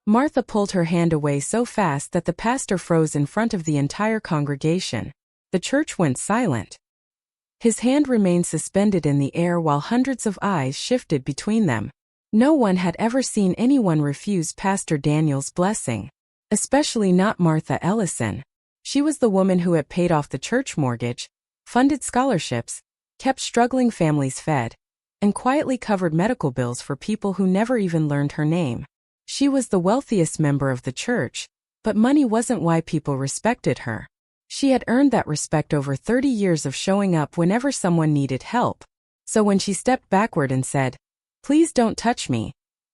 Martha pulled her hand away so fast that the pastor froze in front of the entire congregation. The church went silent. His hand remained suspended in the air while hundreds of eyes shifted between them. No one had ever seen anyone refuse Pastor Daniel's blessing. Especially not Martha Ellison. She was the woman who had paid off the church mortgage, funded scholarships, kept struggling families fed, and quietly covered medical bills for people who never even learned her name. She was the wealthiest member of the church, but money wasn't why people respected her. She had earned that respect over 30 years of showing up whenever someone needed help. So when she stepped backward and said, "Please don't touch me,"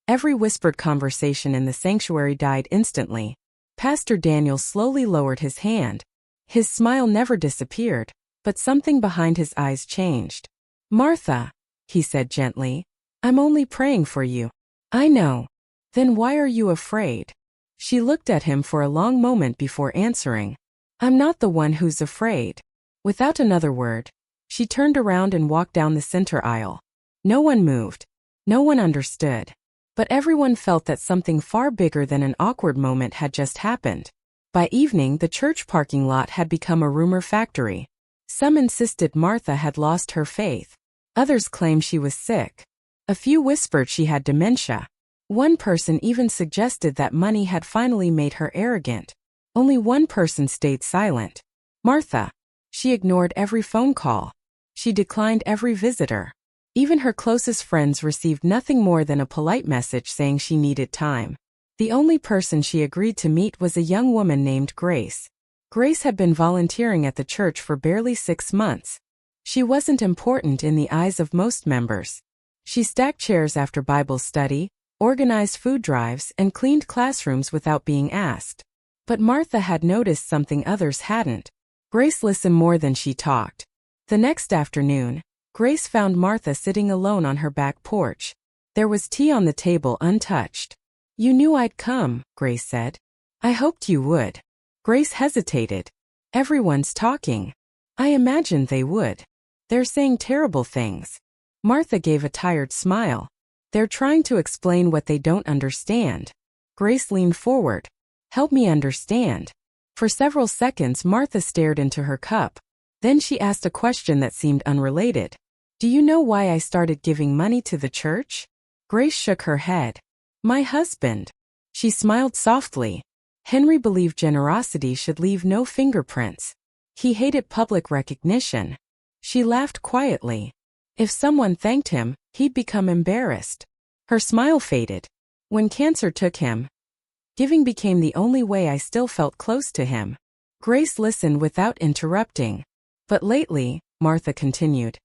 every whispered conversation in the sanctuary died instantly. Pastor Daniel slowly lowered his hand. His smile never disappeared, but something behind his eyes changed. "Martha," he said gently, "I'm only praying for you." "I know. Then why are you afraid?" She looked at him for a long moment before answering. "I'm not the one who's afraid." Without another word, she turned around and walked down the center aisle. No one moved. No one understood. But everyone felt that something far bigger than an awkward moment had just happened. By evening, the church parking lot had become a rumor factory. Some insisted Martha had lost her faith. Others claimed she was sick. A few whispered she had dementia. One person even suggested that money had finally made her arrogant. Only one person stayed silent. Martha. She ignored every phone call. She declined every visitor. Even her closest friends received nothing more than a polite message saying she needed time. The only person she agreed to meet was a young woman named Grace. Grace had been volunteering at the church for barely 6 months. She wasn't important in the eyes of most members. She stacked chairs after Bible study, organized food drives, and cleaned classrooms without being asked. But Martha had noticed something others hadn't. Grace listened more than she talked. The next afternoon, Grace found Martha sitting alone on her back porch. There was tea on the table untouched. "You knew I'd come," Grace said. "I hoped you would." Grace hesitated. "Everyone's talking." "I imagined they would. They're saying terrible things." Martha gave a tired smile. "They're trying to explain what they don't understand." Grace leaned forward. "Help me understand." For several seconds Martha stared into her cup. Then she asked a question that seemed unrelated. "Do you know why I started giving money to the church?" Grace shook her head. "My husband." She smiled softly. "Henry believed generosity should leave no fingerprints. He hated public recognition." She laughed quietly. "If someone thanked him, he'd become embarrassed." Her smile faded. "When cancer took him, giving became the only way I still felt close to him." Grace listened without interrupting. "But lately," Martha continued,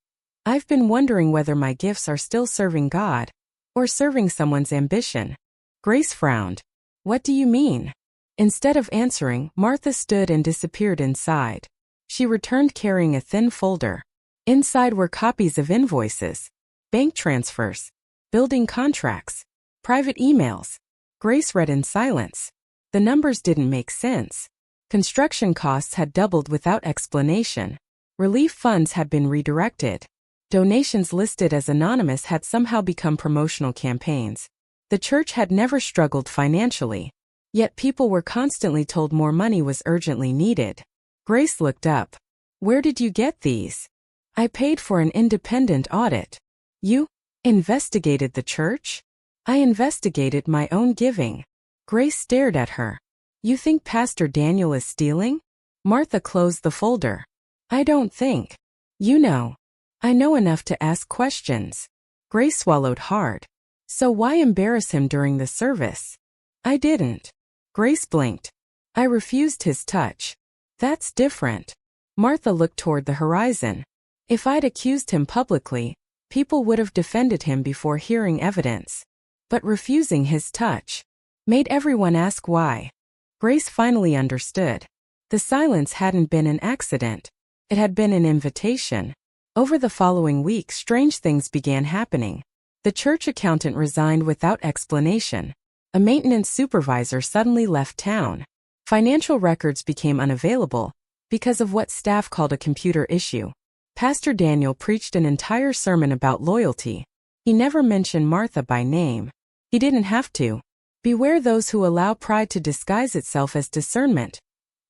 "I've been wondering whether my gifts are still serving God or serving someone's ambition." Grace frowned. "What do you mean?" Instead of answering, Martha stood and disappeared inside. She returned carrying a thin folder. Inside were copies of invoices, bank transfers, building contracts, private emails. Grace read in silence. The numbers didn't make sense. Construction costs had doubled without explanation. Relief funds had been redirected. Donations listed as anonymous had somehow become promotional campaigns. The church had never struggled financially. Yet people were constantly told more money was urgently needed. Grace looked up. "Where did you get these?" "I paid for an independent audit." "You investigated the church?" "I investigated my own giving." Grace stared at her. "You think Pastor Daniel is stealing?" Martha closed the folder. "I don't think. You know. I know enough to ask questions." Grace swallowed hard. "So why embarrass him during the service?" "I didn't." Grace blinked. "I refused his touch." "That's different." Martha looked toward the horizon. "If I'd accused him publicly, people would have defended him before hearing evidence. But refusing his touch made everyone ask why." Grace finally understood. The silence hadn't been an accident. It had been an invitation. Over the following week, strange things began happening. The church accountant resigned without explanation. A maintenance supervisor suddenly left town. Financial records became unavailable because of what staff called a computer issue. Pastor Daniel preached an entire sermon about loyalty. He never mentioned Martha by name. He didn't have to, Beware those who allow pride to disguise itself as discernment,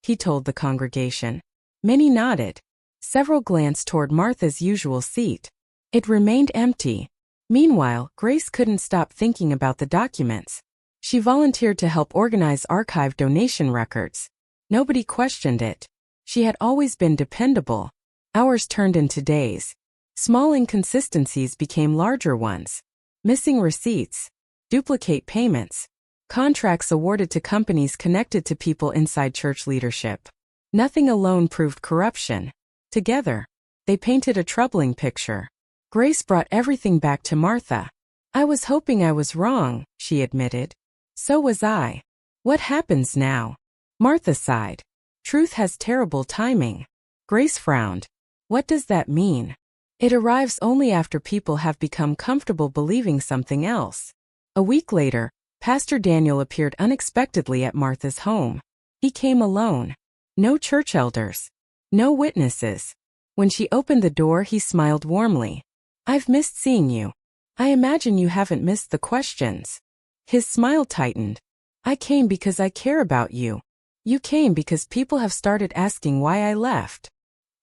he told the congregation. Many nodded. Several glanced toward Martha's usual seat. It remained empty. Meanwhile, Grace couldn't stop thinking about the documents. She volunteered to help organize archived donation records. Nobody questioned it. She had always been dependable. Hours turned into days. Small inconsistencies became larger ones. Missing receipts, duplicate payments, contracts awarded to companies connected to people inside church leadership. Nothing alone proved corruption. Together, they painted a troubling picture. Grace brought everything back to Martha. I was hoping I was wrong, she admitted. So was I. What happens now? Martha sighed. Truth has terrible timing. Grace frowned. What does that mean? It arrives only after people have become comfortable believing something else. A week later, Pastor Daniel appeared unexpectedly at Martha's home. He came alone. No church elders. No witnesses. When she opened the door, he smiled warmly. I've missed seeing you. I imagine you haven't missed the questions. His smile tightened. I came because I care about you. You came because people have started asking why I left.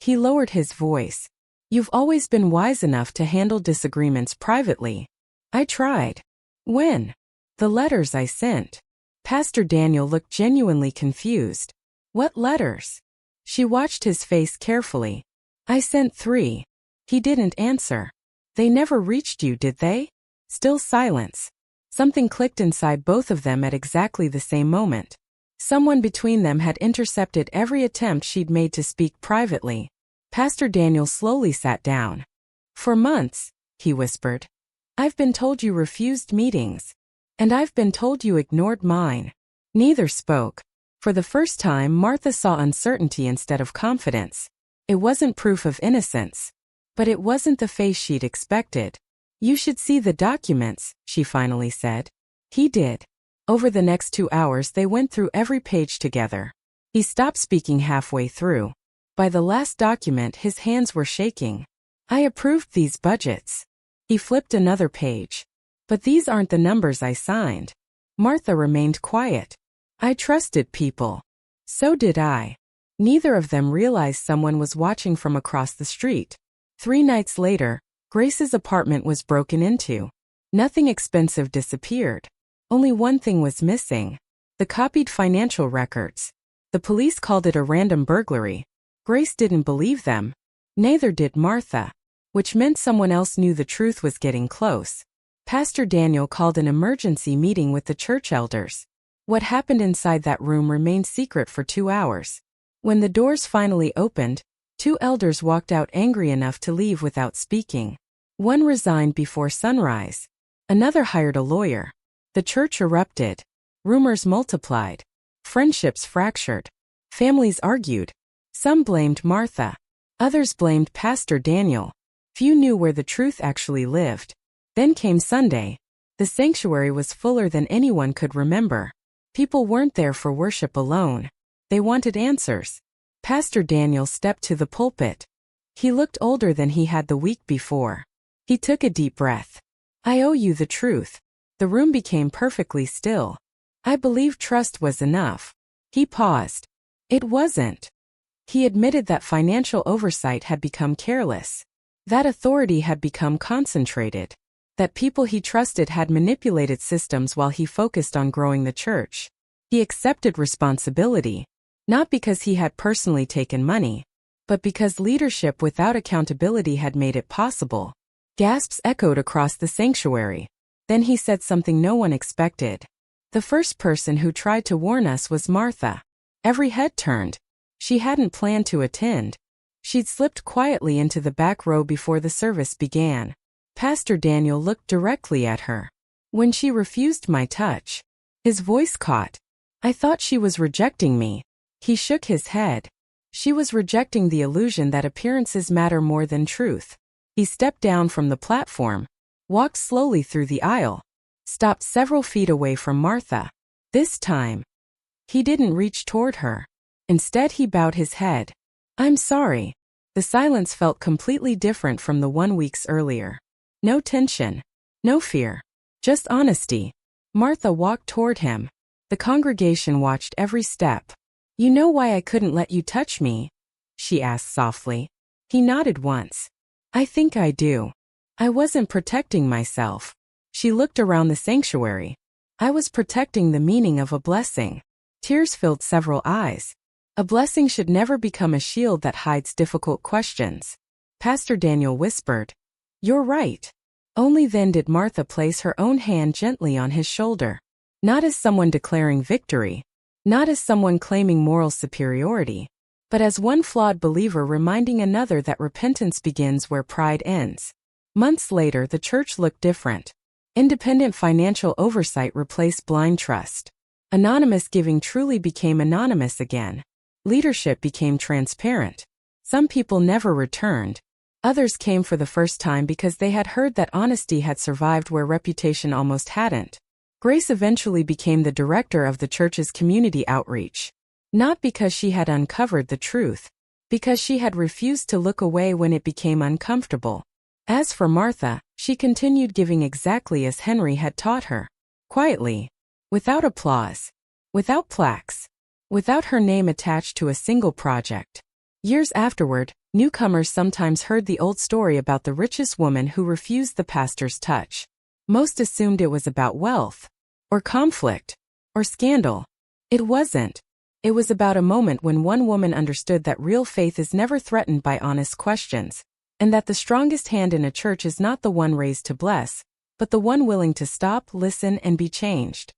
He lowered his voice. You've always been wise enough to handle disagreements privately. I tried. When? The letters I sent. Pastor Daniel looked genuinely confused. What letters? She watched his face carefully. I sent 3. He didn't answer. They never reached you, did they? Still silence. Something clicked inside both of them at exactly the same moment. Someone between them had intercepted every attempt she'd made to speak privately. Pastor Daniel slowly sat down. For months, he whispered. I've been told you refused meetings. And I've been told you ignored mine. Neither spoke. For the first time, Martha saw uncertainty instead of confidence. It wasn't proof of innocence. But it wasn't the face she'd expected. You should see the documents, she finally said. He did. Over the next 2 hours they went through every page together. He stopped speaking halfway through. By the last document his hands were shaking. I approved these budgets. He flipped another page. But these aren't the numbers I signed. Martha remained quiet. I trusted people. So did I. Neither of them realized someone was watching from across the street. 3 nights later, Grace's apartment was broken into. Nothing expensive disappeared. Only one thing was missing. The copied financial records. The police called it a random burglary. Grace didn't believe them. Neither did Martha. Which meant someone else knew the truth was getting close. Pastor Daniel called an emergency meeting with the church elders. What happened inside that room remained secret for 2 hours. When the doors finally opened, 2 elders walked out angry enough to leave without speaking. One resigned before sunrise. Another hired a lawyer. The church erupted. Rumors multiplied. Friendships fractured. Families argued. Some blamed Martha. Others blamed Pastor Daniel. Few knew where the truth actually lived. Then came Sunday. The sanctuary was fuller than anyone could remember. People weren't there for worship alone. They wanted answers. Pastor Daniel stepped to the pulpit. He looked older than he had the week before. He took a deep breath. I owe you the truth. The room became perfectly still. I believed trust was enough. He paused. It wasn't. He admitted that financial oversight had become careless. That authority had become concentrated. That people he trusted had manipulated systems while he focused on growing the church. He accepted responsibility. Not because he had personally taken money, but because leadership without accountability had made it possible. Gasps echoed across the sanctuary. Then he said something no one expected. The first person who tried to warn us was Martha. Every head turned. She hadn't planned to attend. She'd slipped quietly into the back row before the service began. Pastor Daniel looked directly at her. When she refused my touch. His voice caught. I thought she was rejecting me. He shook his head. She was rejecting the illusion that appearances matter more than truth. He stepped down from the platform, walked slowly through the aisle, stopped several feet away from Martha. This time, he didn't reach toward her. Instead, he bowed his head. I'm sorry. The silence felt completely different from the 1 week earlier. No tension. No fear. Just honesty. Martha walked toward him. The congregation watched every step. "You know why I couldn't let you touch me?" she asked softly. He nodded once. "I think I do. I wasn't protecting myself." She looked around the sanctuary. "I was protecting the meaning of a blessing." Tears filled several eyes. A blessing should never become a shield that hides difficult questions. Pastor Daniel whispered, "You're right." Only then did Martha place her own hand gently on his shoulder. Not as someone declaring victory, not as someone claiming moral superiority, but as one flawed believer reminding another that repentance begins where pride ends. Months later, the church looked different. Independent financial oversight replaced blind trust. Anonymous giving truly became anonymous again. Leadership became transparent. Some people never returned. Others came for the first time because they had heard that honesty had survived where reputation almost hadn't. Grace eventually became the director of the church's community outreach. Not because she had uncovered the truth, because she had refused to look away when it became uncomfortable. As for Martha, she continued giving exactly as Henry had taught her. Quietly. Without applause. Without plaques. Without her name attached to a single project. Years afterward, newcomers sometimes heard the old story about the richest woman who refused the pastor's touch. Most assumed it was about wealth, or conflict, or scandal. It wasn't. It was about a moment when one woman understood that real faith is never threatened by honest questions, and that the strongest hand in a church is not the one raised to bless, but the one willing to stop, listen, and be changed.